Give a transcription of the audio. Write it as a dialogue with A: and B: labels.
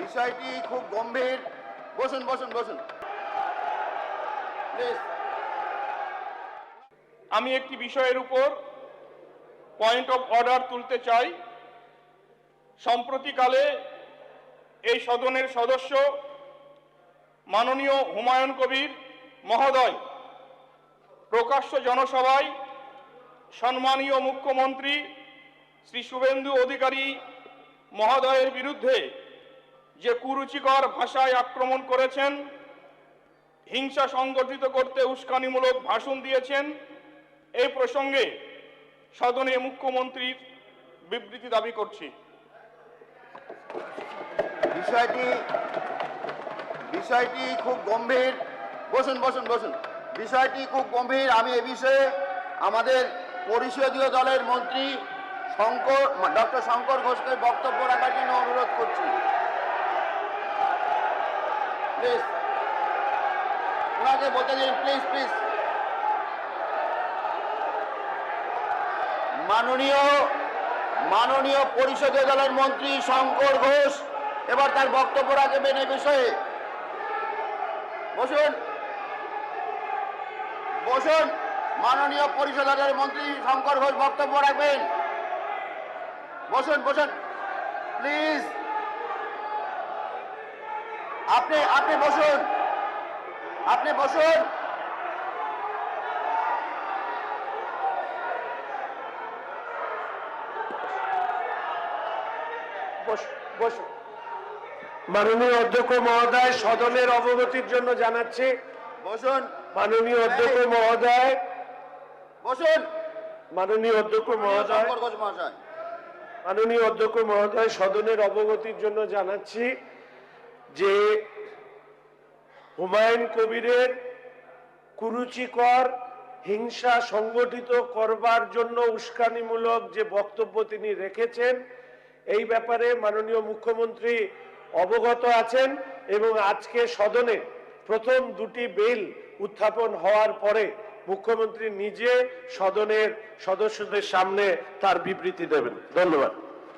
A: বিষয়টি খুব গম্ভীর। বসুন বসুন বসুন প্লিজ।
B: আমি একটি বিষয়ের উপর পয়েন্ট অফ অর্ডার তুলতে চাই। সম্প্রতিকালে এই সদনের সদস্য মাননীয় হুমায়ুন কবির মহোদয় প্রকাশ্য জনসভায় সম্মানীয় মুখ্যমন্ত্রী শ্রী শুভেন্দু অধিকারী মহোদয়ের বিরুদ্ধে যে কুরুচিকর ভাষায় আক্রমণ করেছেন, হিংসা সংগঠিত করতে উস্কানিমূলক ভাষণ দিয়েছেন, এই প্রসঙ্গে সদনে মুখ্যমন্ত্রীর বিবৃতি দাবি করছি।
A: বিষয়টি খুব গম্ভীর। বসুন বসুন বসুন বিষয়টি খুব গম্ভীর। আমি এ বিষয়ে আমাদের পরিষদীয় দলের মন্ত্রী ডক্টর শঙ্কর ঘোষকে বক্তব্য রাখার জন্য অনুরোধ করছি। প্লিজ ওনাকে বলতে দিন, প্লিজ প্লিজ। মাননীয় পরিষদীয় দলের মন্ত্রী শঙ্কর ঘোষ এবার তার বক্তব্য রাখবেন এই বিষয়ে। বসুন বসুন মাননীয় পরিষদ দলের মন্ত্রী শঙ্কর ঘোষ বক্তব্য রাখবেন। বসুন বসুন প্লিজ। আপনি বসুন, আপনি বসুন।
C: বসুন। মাননীয় অধ্যক্ষ মহোদয়, সদনের অবগতির জন্য জানাচ্ছি।
A: বসুন
C: মাননীয় অধ্যক্ষ মহোদয়,
A: বসুন।
C: মাননীয় অধ্যক্ষ মহোদয়,
A: শঙ্কর ঘোষ মহাশয়।
C: মাননীয় অধ্যক্ষ মহোদয়, সদনের অবগতির জন্য জানাচ্ছি যে হুমায়ুন কবিরের কুরুচিকর হিংসা সংগঠিত করবার জন্য উস্কানিমূলক যে বক্তব্য তিনি রেখেছেন, এই ব্যাপারে মাননীয় মুখ্যমন্ত্রী অবগত আছেন এবং আজকে সদনে প্রথম দুটি বিল উত্থাপন হওয়ার পরে মুখ্যমন্ত্রী নিজে সদনের সদস্যদের সামনে তার বিবৃতি দেবেন। ধন্যবাদ।